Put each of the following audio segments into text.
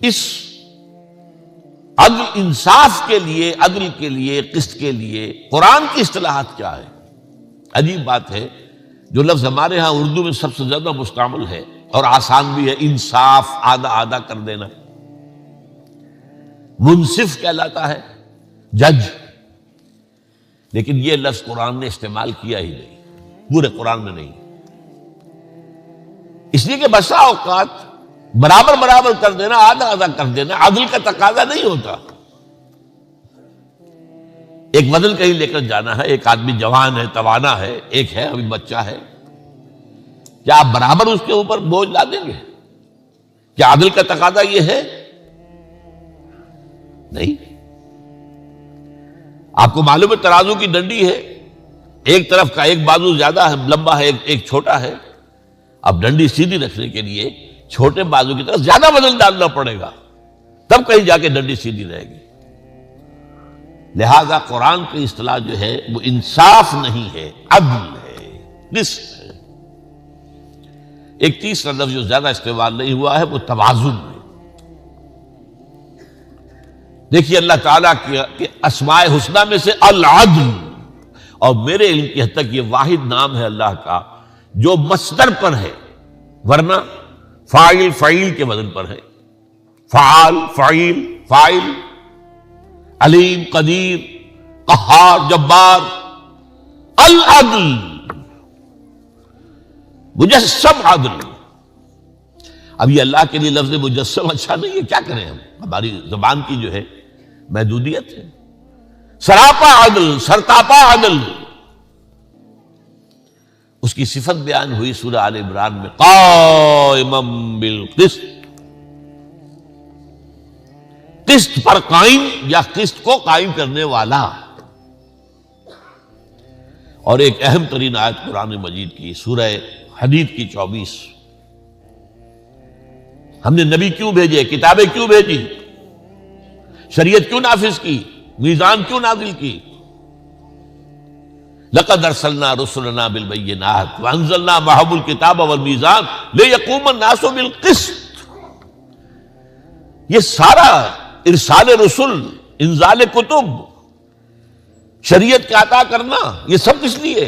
اس عدل انصاف کے لیے، عدل کے لیے، قسط کے لیے قرآن کی اصطلاحات کیا ہے؟ عجیب بات ہے، جو لفظ ہمارے ہاں اردو میں سب سے زیادہ مستعمل ہے اور آسان بھی ہے، انصاف، آدھا آدھا کر دینا، منصف کہلاتا ہے، جج، لیکن یہ لفظ قرآن نے استعمال کیا ہی نہیں، پورے قرآن میں نہیں، اس لیے کہ بسا اوقات برابر برابر کر دینا، آدھا آدھا کر دینا عدل کا تقاضا نہیں ہوتا۔ ایک وزن کہیں لے کر جانا ہے، ایک آدمی جوان ہے، توانا ہے، ایک ہے ابھی بچہ ہے، کیا آپ برابر اس کے اوپر بوجھ لا دیں گے؟ کیا عدل کا تقاضا یہ ہے؟ نہیں۔ آپ کو معلوم ہے ترازو کی ڈنڈی ہے، ایک طرف کا ایک بازو زیادہ ہے، لمبا ہے، ایک چھوٹا ہے، اب ڈنڈی سیدھی رکھنے کے لیے چھوٹے بازو کی طرف زیادہ وزن ڈالنا پڑے گا، تب کہیں جا کے ڈنڈی سیدھی رہے گی۔ لہذا قرآن کی اصطلاح جو ہے وہ انصاف نہیں ہے، عدل ہے، قسط ہے۔ ایک تیسرا لفظ جو زیادہ استعمال نہیں ہوا ہے وہ توازن ہے۔ دیکھیے اللہ تعالیٰ کے اسماء حسنہ میں سے العدل، اور میرے علم کی حد تک یہ واحد نام ہے اللہ کا جو مصدر پر ہے، ورنہ فاعل فعیل کے وزن پر ہے، فعال، فعیل، فاعل، علیم، قدیر، قہار، جبار، العدل، مجسم عدل۔ اب یہ اللہ کے لیے لفظ مجسم اچھا نہیں ہے، کیا کریں ہم، ہماری زبان کی جو ہے محدودیت ہے۔ سراپا عدل، سرتاپا عدل، اس کی صفت بیان ہوئی سورہ آل عمران میں، قائما بالقسط، قسط پر قائم یا قسط کو قائم کرنے والا۔ اور ایک اہم ترین آیت قرآن مجید کی سورہ حدید کی 24، ہم نے نبی کیوں بھیجے، کتابیں کیوں بھیجی، شریعت کیوں نافذ کی، میزان کیوں نازل کی؟ لقد ارسلنا رسلنا بالبینات وانزلنا معهم الکتاب والمیزان لیقوم الناس بالقسط۔ یہ سارا ارسال رسل، انزال کتب، شریعت کا عطا کرنا، یہ سب کس لیے؟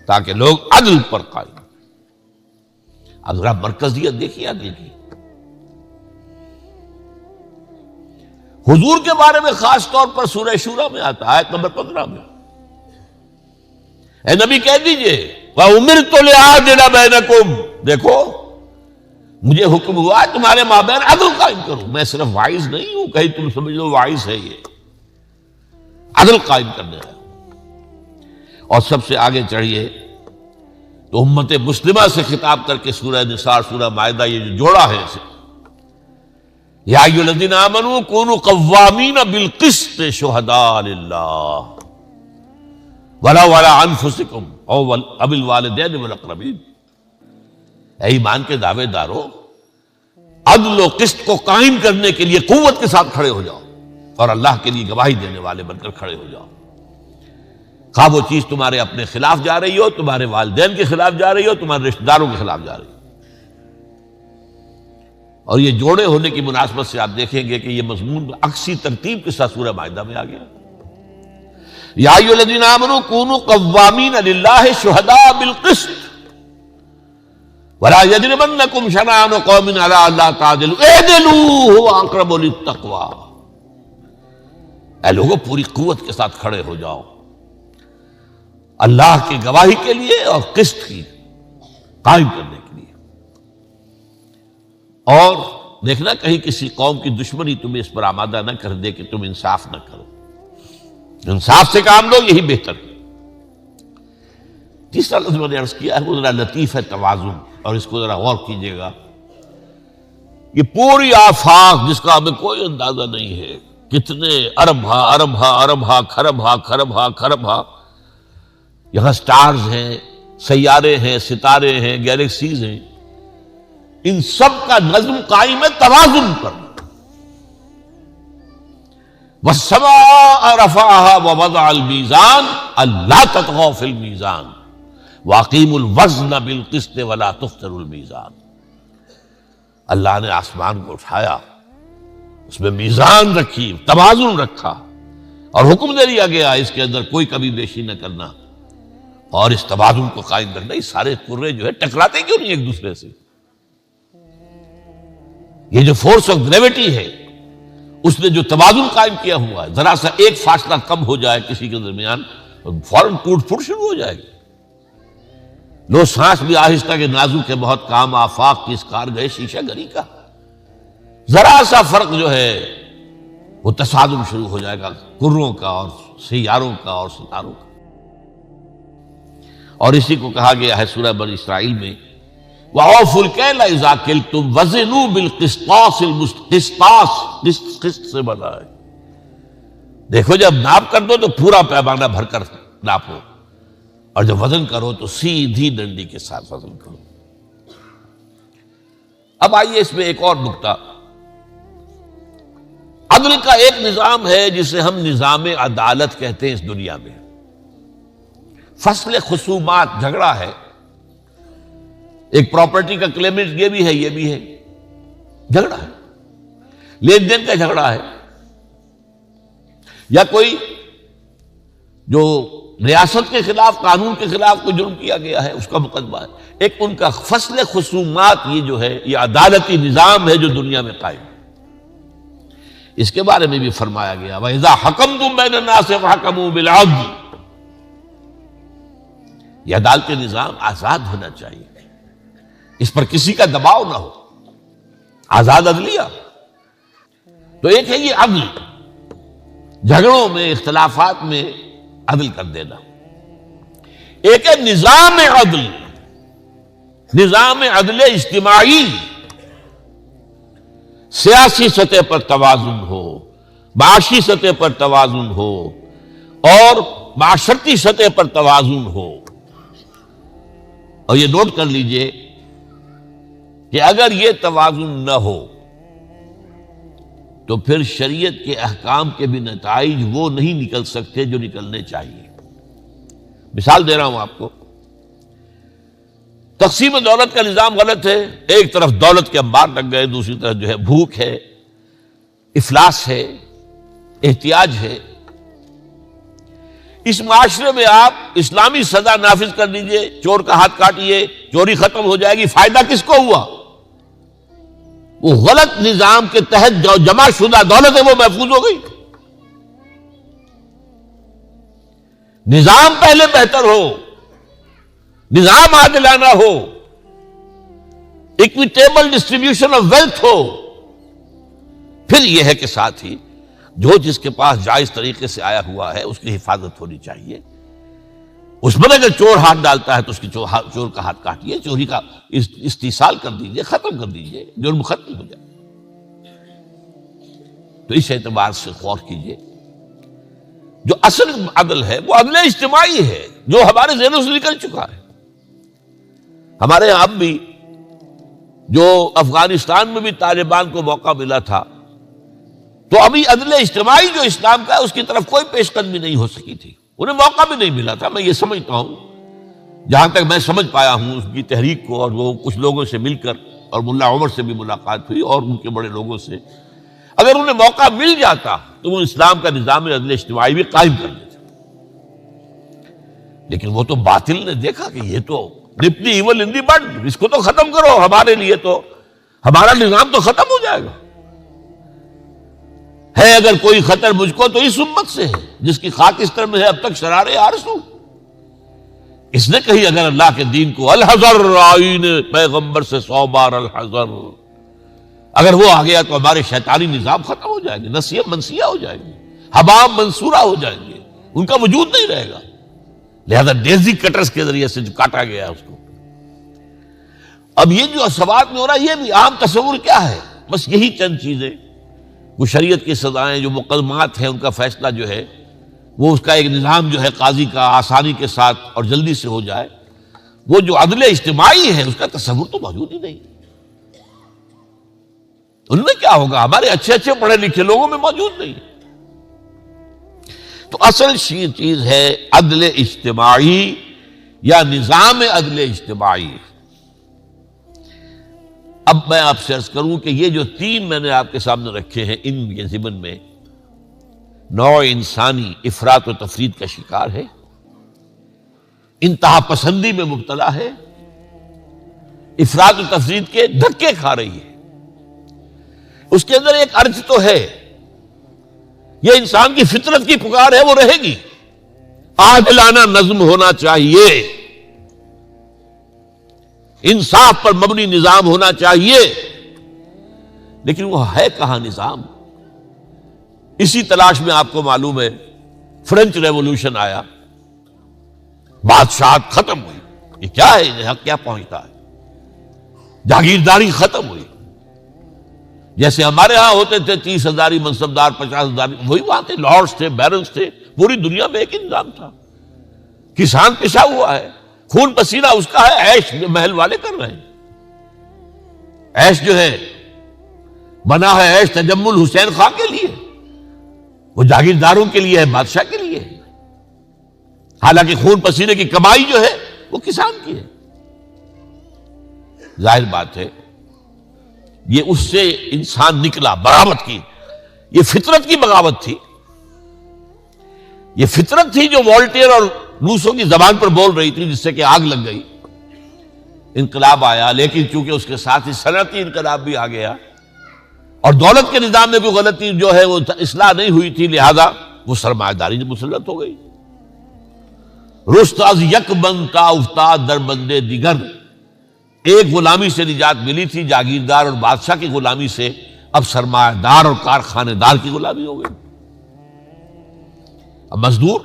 تاکہ لوگ عدل پر قائم۔ اب ذرا مرکزیت دیکھیے عدل کی۔ حضور کے بارے میں خاص طور پر سورہ شورى میں آتا ہے، آیت نمبر 15 میں، اے نبی کہہ دیجئے وَأُمِرْتُ لِأَعْدِلَ بَيْنَكُمْ، دیکھو مجھے حکم ہوا ہے تمہارے مابین عدل قائم کروں، میں صرف واعظ نہیں ہوں کہیں تم سمجھ لو واعظ ہے، یہ عدل قائم کرنے ہے۔ اور سب سے آگے چڑھیے تو امت مسلمہ سے خطاب کر کے سورہ نساء، سورہ مائدہ، یہ جو جوڑا ہے اسے، یا ایھا الذین آمنوا کونوا قوامین بالقسط شہداء للہ ولو علی انفسکم او الوالدین والاقربین۔ اے ایمان کے دعوے دارو، عدل و قسط کو قائم کرنے کے لیے قوت کے ساتھ کھڑے ہو جاؤ اور اللہ کے لیے گواہی دینے والے بن کر کھڑے ہو جاؤ، خواہ وہ چیز تمہارے اپنے خلاف جا رہی ہو، تمہارے والدین کے خلاف جا رہی ہو، تمہارے رشتہ داروں کے خلاف جا رہی ہو۔ اور یہ جوڑے ہونے کی مناسبت سے آپ دیکھیں گے کہ یہ مضمون عکسی ترتیب کے ساتھ سورہ مائدہ میں آ گیا، یا ایھا الذین آمنوا کونوا قوامین للہ شہداء بالقسط ولا یجرمنکم شنآن قوم علی الا تعدلوا اعدلوا ھو اقرب للتقوی۔ اے لوگوں پوری قوت کے ساتھ کھڑے ہو جاؤ اللہ کی گواہی کے لیے اور قسط کی قائم کرنے کے لیے۔ اور دیکھنا کہیں کسی قوم کی دشمنی تمہیں اس پر آمادہ نہ کر دے کہ تم انصاف نہ کرو، انصاف سے کام لو، یہی بہتر ہے۔ تیسرا لفظ میں نے عرض کیا ہے وہ ذرا لطیف ہے، توازن، اور اس کو ذرا غور کیجیے گا۔ یہ پوری آفاق جس کا ہمیں کوئی اندازہ نہیں ہے، کتنے ارب ہا ارب ہا ارب ہا کھرب ہا کھرب ہا کھرب ہا، یہاں سٹارز ہیں، سیارے ہیں، ستارے ہیں، گیلیکسیز ہیں، ان سب کا نظم قائم ہے توازن پر۔ وَالسَّمَاءَ رَفَعَهَا وَوَضَعَ الْمِيزَانَ أَلَّا تَطْغَوْا فِي الْمِيزَانِ وَأَقِيمُوا الْوَزْنَ بِالْقِسْطِ وَلَا تُخْسِرُوا الْمِيزَانَ۔ اللہ نے آسمان کو اٹھایا، اس میں میزان رکھی، توازن رکھا، اور حکم دے دیا گیا اس کے اندر کوئی کمی بیشی نہ کرنا، اور اس توازن کو قائم کرنا۔ یہ سارے کرے جو ہے ٹکراتے کیوں نہیں ایک دوسرے سے؟ یہ جو فورس آف گریویٹی ہے اس نے جو توازن قائم کیا ہوا ہے، ذرا سا ایک فاصلہ کم ہو جائے کسی کے درمیان فوراً ٹوٹ پھوٹ شروع ہو جائے گی۔ لو سانس بھی آہستہ کے نازک کے بہت کام، آفاق کی اس کار گئے شیشہ گری کا، ذرا سا فرق جو ہے وہ تصادم شروع ہو جائے گا کروں کا اور سیاروں کا اور ستاروں کا۔ اور اسی کو کہا گیا ہے سورہ بنی اسرائیل میں، وَأَوْفُوا الْكَيْلَ إِذَا كِلْتُمْ وَزِنُوا بِالْقِسْطَاسِ الْمُسْتَقِيمِ، قسط سے بنا ہے۔ دیکھو جب ناپ کر دو تو پورا پیمانہ بھر کر ناپو، اور جب وزن کرو تو سیدھی ڈنڈی کے ساتھ وزن کرو۔ اب آئیے اس میں ایک اور نکتہ، عدل کا ایک نظام ہے جسے ہم نظام عدالت کہتے ہیں اس دنیا میں۔ فصل خصومات، جھگڑا ہے، ایک پراپرٹی کا کلیمنٹ یہ بھی ہے یہ بھی ہے، جھگڑا ہے، لین دین کا جھگڑا ہے، یا کوئی جو ریاست کے خلاف، قانون کے خلاف کوئی جرم کیا گیا ہے اس کا مقدمہ ہے۔ ایک ان کا فصل خصومات، یہ جو ہے یہ عدالتی نظام ہے جو دنیا میں قائم ہے۔ اس کے بارے میں بھی فرمایا گیا وَإِذَا حَكَمْتُمْ بَيْنَ النَّاسِ فَحْكَمُوا بِالْعَدْلِ، یہ عدالتی نظام آزاد ہونا چاہیے، اس پر کسی کا دباؤ نہ ہو، آزاد عدلیہ۔ تو ایک ہے یہ عدل، جھگڑوں میں، اختلافات میں عدل کر دینا۔ ایک ہے نظام عدل، نظام عدل اجتماعی، سیاسی سطح پر توازن ہو، معاشی سطح پر توازن ہو، اور معاشرتی سطح پر توازن ہو۔ اور یہ نوٹ کر لیجئے کہ اگر یہ توازن نہ ہو تو پھر شریعت کے احکام کے بھی نتائج وہ نہیں نکل سکتے جو نکلنے چاہیے۔ مثال دے رہا ہوں آپ کو، تقسیم دولت کا نظام غلط ہے، ایک طرف دولت کے انبار لگ گئے، دوسری طرف جو ہے بھوک ہے، افلاس ہے، احتیاج ہے۔ اس معاشرے میں آپ اسلامی سزا نافذ کر دیجئے، چور کا ہاتھ کاٹیے، چوری ختم ہو جائے گی، فائدہ کس کو ہوا؟ وہ غلط نظام کے تحت جو جمع شدہ دولت ہے وہ محفوظ ہو گئی۔ نظام پہلے بہتر ہو، نظام عادلانہ ہو، اکویٹیبل ڈسٹریبیوشن آف ویلتھ ہو، پھر یہ ہے کہ ساتھ ہی جو جس کے پاس جائز طریقے سے آیا ہوا ہے اس کی حفاظت ہونی چاہیے۔ اس میں اگر چور ہاتھ ڈالتا ہے تو اس کی چور کا ہاتھ کاٹیے، چوری کا استحصال کر دیجئے، ختم کر دیجئے، جرم ختم ہو جائے۔ تو اس اعتبار سے غور کیجئے، جو اصل عدل ہے وہ عدل اجتماعی ہے، جو ہمارے ذہنوں سے نکل چکا ہے۔ ہمارے یہاں اب بھی جو افغانستان میں بھی طالبان کو موقع ملا تھا تو ابھی عدل اجتماعی جو اسلام کا ہے اس کی طرف کوئی پیش قدمی نہیں ہو سکی تھی، انہیں موقع بھی نہیں ملا تھا۔ میں یہ سمجھتا ہوں، جہاں تک میں سمجھ پایا ہوں اس کی تحریک کو، اور وہ کچھ لوگوں سے مل کر، اور ملا عمر سے بھی ملاقات ہوئی اور ان کے بڑے لوگوں سے، اگر انہیں موقع مل جاتا تو وہ اسلام کا نظام عدل اجتماعی بھی قائم کر دیتے۔ لیکن وہ تو باطل نے دیکھا کہ یہ تو nip the evil in the bud، اس کو تو ختم کرو، ہمارے لیے تو ہمارا نظام تو ختم ہو جائے گا۔ ہے اگر کوئی خطر مجھ کو تو اس امت سے ہے جس کی خاک اس طرح میں ہے اب تک شرار آرزو۔ اس نے کہی اگر اللہ کے دین کو الحذر، آئین پیغمبر سے 100 بار الحذر، اگر وہ آ گیا تو ہمارے شیطانی نظام ختم ہو جائیں گے، نسیہ منسیہ ہو جائیں گے، حباب منصورہ ہو جائیں گے، ان کا وجود نہیں رہے گا۔ لہذا ڈیزی کٹرز کے ذریعے سے جو کاٹا گیا ہے اس کو۔ اب یہ جو سوات میں ہو رہا ہے یہ بھی عام تصور کیا ہے؟ بس یہی چند چیزیں، وہ شریعت کی سزائیں، جو مقدمات ہیں ان کا فیصلہ جو ہے وہ اس کا ایک نظام جو ہے قاضی کا آسانی کے ساتھ اور جلدی سے ہو جائے، وہ جو عدل اجتماعی ہے اس کا تصور تو موجود ہی نہیں۔ ان میں کیا ہوگا؟ ہمارے اچھے اچھے پڑھے لکھے لوگوں میں موجود نہیں۔ تو اصل چیز ہے عدل اجتماعی یا نظام عدل اجتماعی۔ اب میں آپ سے عرض کروں کہ یہ جو تین میں نے آپ کے سامنے رکھے ہیں، ان کے ضمن میں نوع انسانی افراط و تفرید کا شکار ہے، انتہا پسندی میں مبتلا ہے، افراط و تفرید کے دھکے کھا رہی ہے۔ اس کے اندر ایک ارج تو ہے، یہ انسان کی فطرت کی پکار ہے، وہ رہے گی۔ عادلانہ نظم ہونا چاہیے، انصاف پر مبنی نظام ہونا چاہیے، لیکن وہ ہے کہاں نظام؟ اسی تلاش میں آپ کو معلوم ہے فرینچ ریولوشن آیا، بادشاہت ختم ہوئی۔ یہ کیا ہے؟ یہاں کیا پہنچتا ہے؟ جاگیرداری ختم ہوئی۔ جیسے ہمارے ہاں ہوتے تھے 30,000 منصبدار، 50,000، وہی وہاں تھے، لارڈز تھے، بیرنز تھے، پوری دنیا میں ایک نظام تھا۔ کسان پسا ہوا ہے، خون پسینہ اس کا ہے، عیش محل والے کر رہے ہیں۔ عیش جو ہے بنا ہے عیش تجمل حسین خان کے لیے، وہ جاگیرداروں کے لیے ہے، بادشاہ کے لیے ہے، حالانکہ خون پسینے کی کمائی جو ہے وہ کسان کی ہے۔ ظاہر بات ہے یہ اس سے انسان نکلا، بغاوت کی۔ یہ فطرت کی بغاوت تھی، یہ فطرت تھی جو والٹیئر اور روسو کی زبان پر بول رہی تھی، جس سے کہ آگ لگ گئی۔ انقلاب آیا، لیکن چونکہ اس کے ساتھ ہی صنعتی انقلاب بھی آ گیا، اور دولت کے نظام میں کوئی غلطی جو ہے وہ اصلاح نہیں ہوئی تھی، لہذا وہ سرمایہ داری مسلط ہو گئی۔ رست از یک بنتا افتاد در بندے دیگر، ایک غلامی سے نجات ملی تھی، جاگیردار اور بادشاہ کی غلامی سے، اب سرمایہ دار اور کارخانے دار کی غلامی ہو گئی۔ اب مزدور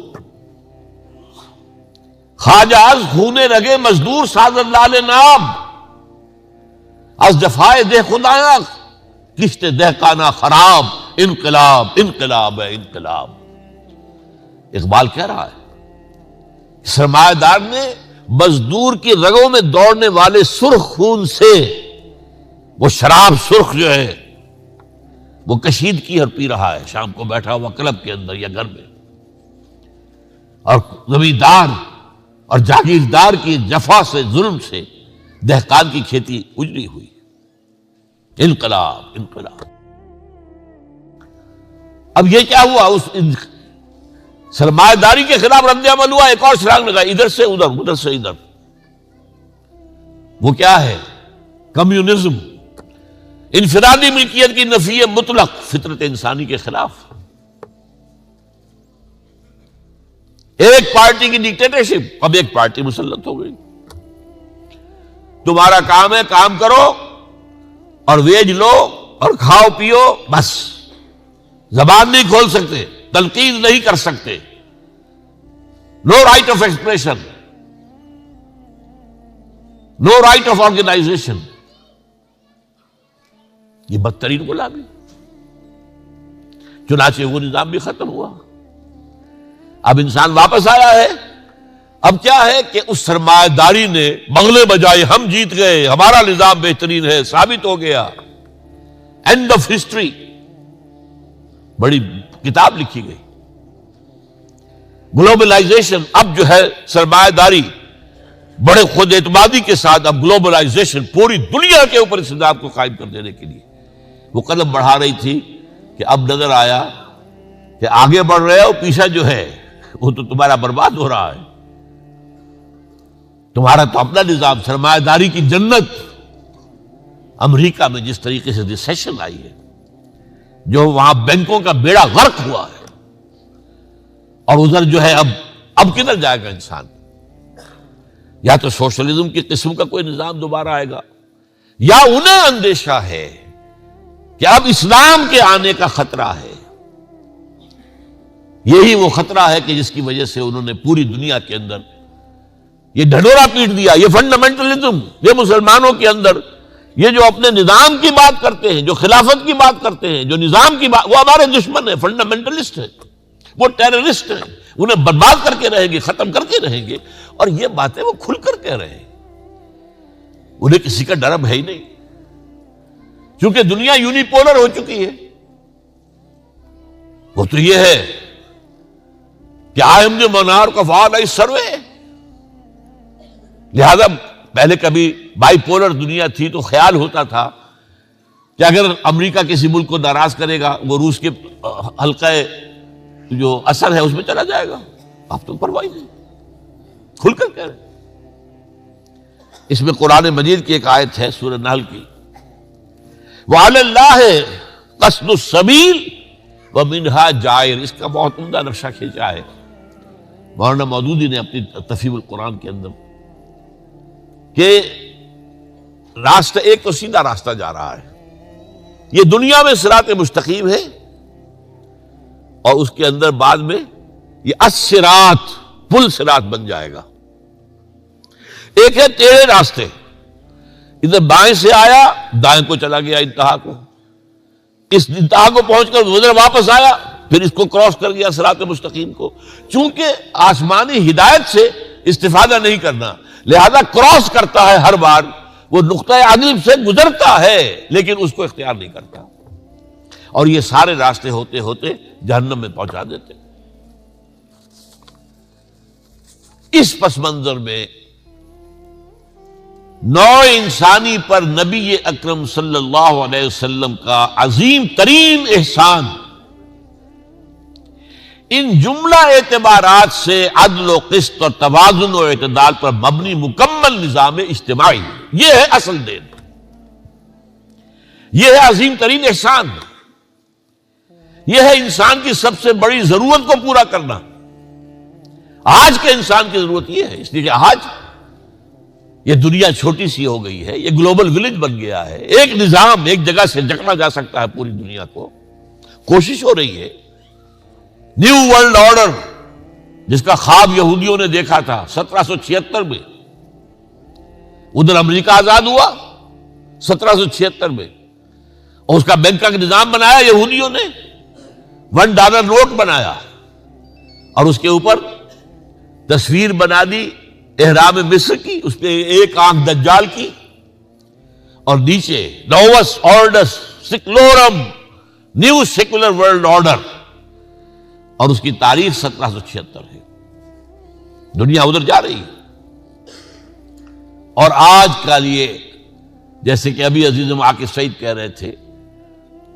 خواجہ از خون رگے مزدور سازد لال نام، از جفائے دہ خدایاں کشت دہقانہ خراب، انقلاب انقلاب ہے انقلاب۔ اقبال کہہ رہا ہے سرمایہ دار نے مزدور کی رگوں میں دوڑنے والے سرخ خون سے وہ شراب سرخ جو ہے وہ کشیدگی اور پی رہا ہے، شام کو بیٹھا ہوا کلب کے اندر یا گھر میں، اور زمیندار اور جاگیردار کی جفا سے، ظلم سے دہقان کی کھیتی اجڑی ہوئی۔ انقلاب انقلاب۔ اب یہ کیا ہوا؟ اس سرمایہ داری کے خلاف رد عمل ہوا، ایک اور چھلانگ لگا، ادھر سے ادھر، ادھر سے ادھر۔ وہ کیا ہے؟ کمیونزم، انفرادی ملکیت کی نفی مطلق، فطرت انسانی کے خلاف۔ ایک پارٹی کی ڈکٹیٹرشپ، اب ایک پارٹی مسلط ہو گئی۔ تمہارا کام ہے کام کرو اور ویج لو اور کھاؤ پیو، بس۔ زبان نہیں کھول سکتے، تنقید نہیں کر سکتے، no right of expression, no right of organisation. یہ بدترین غلامی۔ چنانچہ وہ نظام بھی ختم ہوا، اب انسان واپس آیا ہے۔ اب کیا ہے کہ اس سرمایہ داری نے بغلے بجائے، ہم جیت گئے، ہمارا نظام بہترین ہے، ثابت ہو گیا، اینڈ آف ہسٹری۔ بڑی کتاب لکھی گئی۔ گلوبلائزیشن، اب جو ہے سرمایہ داری بڑے خود اعتمادی کے ساتھ، اب گلوبلائزیشن پوری دنیا کے اوپر اس نظام کو قائم کر دینے کے لیے وہ قدم بڑھا رہی تھی، کہ اب نظر آیا کہ آگے بڑھ رہے ہو، پیچھے جو ہے وہ تو تمہارا برباد ہو رہا ہے۔ تمہارا تو اپنا نظام، سرمایہ داری کی جنت۔ امریکہ میں جس طریقے سے ریسیشن آئی ہے، جو وہاں بینکوں کا بیڑا غرق ہوا ہے، اور ادھر جو ہے اب کدھر جائے گا انسان؟ یا تو سوشلزم کی قسم کا کوئی نظام دوبارہ آئے گا، یا انہیں اندیشہ ہے کہ اب اسلام کے آنے کا خطرہ ہے۔ یہی وہ خطرہ ہے کہ جس کی وجہ سے انہوں نے پوری دنیا کے اندر یہ ڈھڈورا پیٹ دیا۔ یہ فنڈامنٹلزم، یہ مسلمانوں کے اندر یہ جو اپنے نظام کی بات کرتے ہیں، جو خلافت کی بات کرتے ہیں، جو نظام کی بات، وہ ہمارے دشمن ہیں، فنڈامنٹلسٹ ہیں، وہ ٹیررسٹ ہیں، انہیں برباد کر کے رہیں گے، ختم کر کے رہیں گے۔ اور یہ باتیں وہ کھل کر کہہ رہے ہیں، انہیں کسی کا ڈر اب ہے ہی نہیں، کیونکہ دنیا یونیپولر ہو چکی ہے۔ وہ تو یہ ہے کہ I am the monarch of all I survey، لہذا پہلے کبھی بائی پولر دنیا تھی تو خیال ہوتا تھا کہ اگر امریکہ کسی ملک کو ناراض کرے گا وہ روس کے حلقہ جو اثر ہے اس میں چلا جائے گا. اب تو پرواہ نہیں, کھل کر کہہ رہے. اس میں قرآن مجید کی ایک آیت ہے سورہ نحل کی, وَعَلَى اللَّهِ قَصْدُ السَّبِيلِ وَمِنْهَا جَائِرٌ. اس کا بہت عمدہ نقشہ کھینچا ہے مولانا مودودی نے اپنی تفہیم القرآن کے اندر, کہ راستہ ایک تو سیدھا راستہ جا رہا ہے, یہ دنیا میں صراط مستقیم ہے, اور اس کے اندر بعد میں یہ الصراط پل صراط بن جائے گا. ایک ہے ٹیڑھے راستے, ادھر بائیں سے آیا دائیں کو چلا گیا انتہا کو, اس انتہا کو پہنچ کر ادھر واپس آیا پھر اس کو کراس کر گیا صراط مستقیم کو. چونکہ آسمانی ہدایت سے استفادہ نہیں کرنا, لہذا کراس کرتا ہے ہر بار, وہ نقطہ عدل سے گزرتا ہے لیکن اس کو اختیار نہیں کرتا, اور یہ سارے راستے ہوتے ہوتے جہنم میں پہنچا دیتے. اس پس منظر میں نوع انسانی پر نبی اکرم صلی اللہ علیہ وسلم کا عظیم ترین احسان ان جملہ اعتبارات سے عدل و قسط اور توازن و اعتدال پر مبنی مکمل نظام اجتماعی, یہ ہے اصل دین, یہ ہے عظیم ترین احسان, یہ ہے انسان کی سب سے بڑی ضرورت کو پورا کرنا. آج کے انسان کی ضرورت یہ ہے, اس لیے کہ آج یہ دنیا چھوٹی سی ہو گئی ہے, یہ گلوبل ولیج بن گیا ہے, ایک نظام ایک جگہ سے جکڑا جا سکتا ہے پوری دنیا کو. کوشش ہو رہی ہے نیو ورلڈ آرڈر, جس کا خواب یہودیوں نے دیکھا تھا 1776 میں, ادھر امریکہ آزاد ہوا 1776 میں, اور اس کا بینک کا نظام بنایا یہودیوں نے, $1 نوٹ بنایا, اور اس کے اوپر تصویر بنا دی احرام مصر کی, اس پہ ایک آنکھ دجال کی, اور نیچے نووس آرڈس سیکولورم, نیو سیکولر ورلڈ آرڈر, اور اس کی تاریخ 1776 ہے. دنیا ادھر جا رہی ہے. اور آج کا لیے جیسے کہ ابھی عزیزم عاقب سعید کہہ رہے تھے,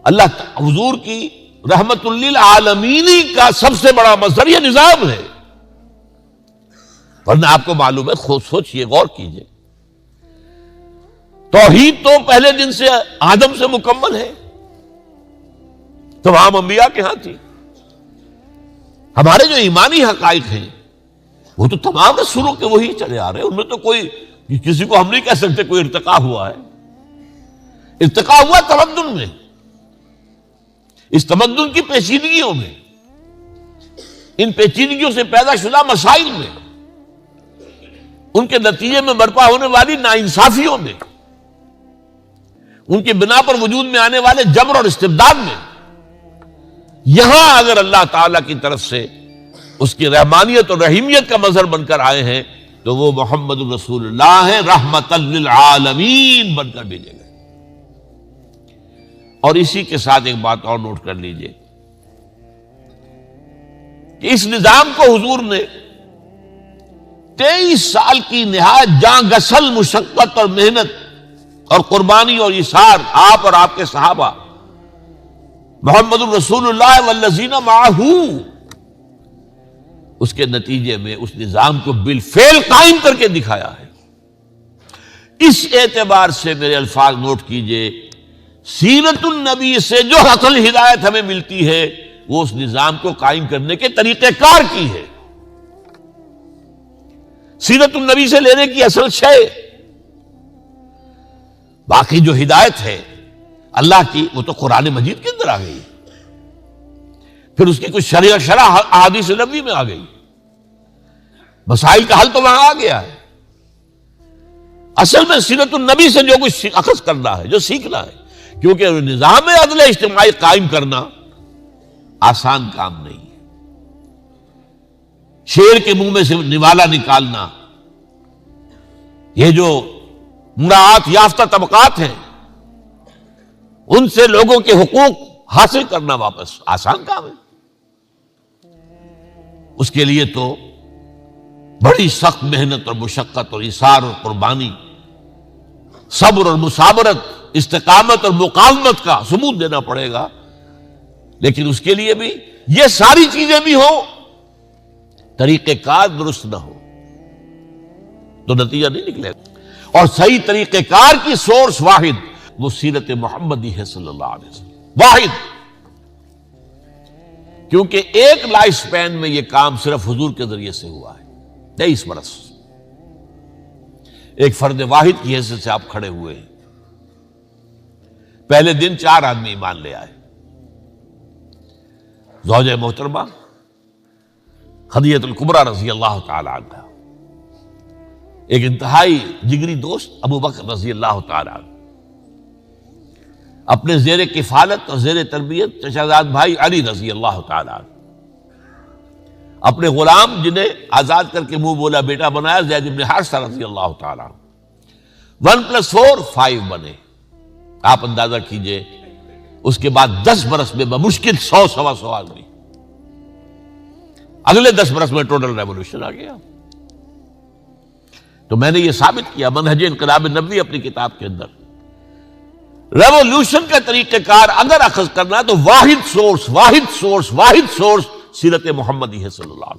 اللہ حضور کی رحمت للعالمین کا سب سے بڑا مظہر یہ نظام ہے. ورنہ آپ کو معلوم ہے, خود سوچئے, غور کیجئے, توحید تو پہلے دن سے آدم سے مکمل ہے, تمام انبیاء کے ہاں تھی. ہمارے جو ایمانی حقائق ہیں وہ تو تمام رسولوں کے وہی چلے آ رہے ہیں, ان میں تو کوئی کسی کو ہم نہیں کہہ سکتے کوئی ارتقا ہوا ہے. ارتقا ہوا تمدن میں, اس تمدن کی پیچیدگیوں میں, ان پیچیدگیوں سے پیدا شدہ مسائل میں, ان کے نتیجے میں برپا ہونے والی ناانصافیوں میں, ان کی بنا پر وجود میں آنے والے جبر اور استبداد میں. یہاں اگر اللہ تعالی کی طرف سے اس کی رحمانیت اور رحیمیت کا مظہر بن کر آئے ہیں تو وہ محمد رسول اللہ ہیں, رحمت للعالمین بن کر بھیجے گئے. اور اسی کے ساتھ ایک بات اور نوٹ کر لیجئے کہ اس نظام کو حضور نے 23 سال کی نہایت جاں گسل مشقت اور محنت اور قربانی اور ایثار, آپ اور آپ کے صحابہ, محمد الرسول اللہ والذین معہ, اس کے نتیجے میں اس نظام کو بالفعل قائم کر کے دکھایا ہے. اس اعتبار سے میرے الفاظ نوٹ کیجئے, سیرت النبی سے جو اصل ہدایت ہمیں ملتی ہے وہ اس نظام کو قائم کرنے کے طریقہ کار کی ہے. سیرت النبی سے لینے کی اصل شے, باقی جو ہدایت ہے اللہ کی وہ تو قرآن مجید کے اندر آ گئی, پھر اس کی کچھ شرح احادیث نبوی میں آ گئی, مسائل کا حل تو وہاں آ گیا ہے. اصل میں سیرت النبی سے جو کچھ اخذ کرنا ہے, جو سیکھنا ہے, کیونکہ نظام عدل اجتماعی قائم کرنا آسان کام نہیں ہے. شیر کے منہ میں سے نوالا نکالنا, یہ جو مراعات یافتہ طبقات ہیں ان سے لوگوں کے حقوق حاصل کرنا واپس آسان کام ہے. اس کے لیے تو بڑی سخت محنت اور مشقت اور ایثار اور قربانی صبر اور مسابرت، استقامت اور مقاومت کا ثبوت دینا پڑے گا. لیکن اس کے لیے بھی یہ ساری چیزیں بھی ہوں، طریقہ کار درست نہ ہو تو نتیجہ نہیں نکلے گا. اور صحیح طریقہ کار کی سورس واحد وہ سیرت محمدی ہے صلی اللہ علیہ وسلم، واحد. کیونکہ ایک لائف سپین میں یہ کام صرف حضور کے ذریعے سے ہوا ہے. 23 برس ایک فرد واحد کی حیثیت سے آپ کھڑے ہوئے ہیں. پہلے دن 4 آدمی ایمان لے آئے. زوجہ محترمہ خدیجہ الکبریٰ رضی اللہ تعالی عنہ، ایک انتہائی جگری دوست ابو بکر رضی اللہ تعالی عنہ، اپنے زیر کفالت اور زیر تربیت چچازاد بھائی علی رضی اللہ تعالی عنہ، اپنے غلام جنہیں آزاد کر کے منہ بولا بیٹا بنایا زید بن حارثہ رضی اللہ تعالی عنہ. 1+4 5 بنے. آپ اندازہ کیجئے اس کے بعد 10 برس میں بمشکل 100-125 آدمی. اگلے 10 برس میں ٹوٹل ریولوشن آ گیا. تو میں نے یہ ثابت کیا منہج انقلاب نبوی اپنی کتاب کے اندر، ریولوشن کا طریقہ کار اگر اخذ کرنا تو واحد سورس سیرت محمدی ہے صلی اللہ علیہ وسلم.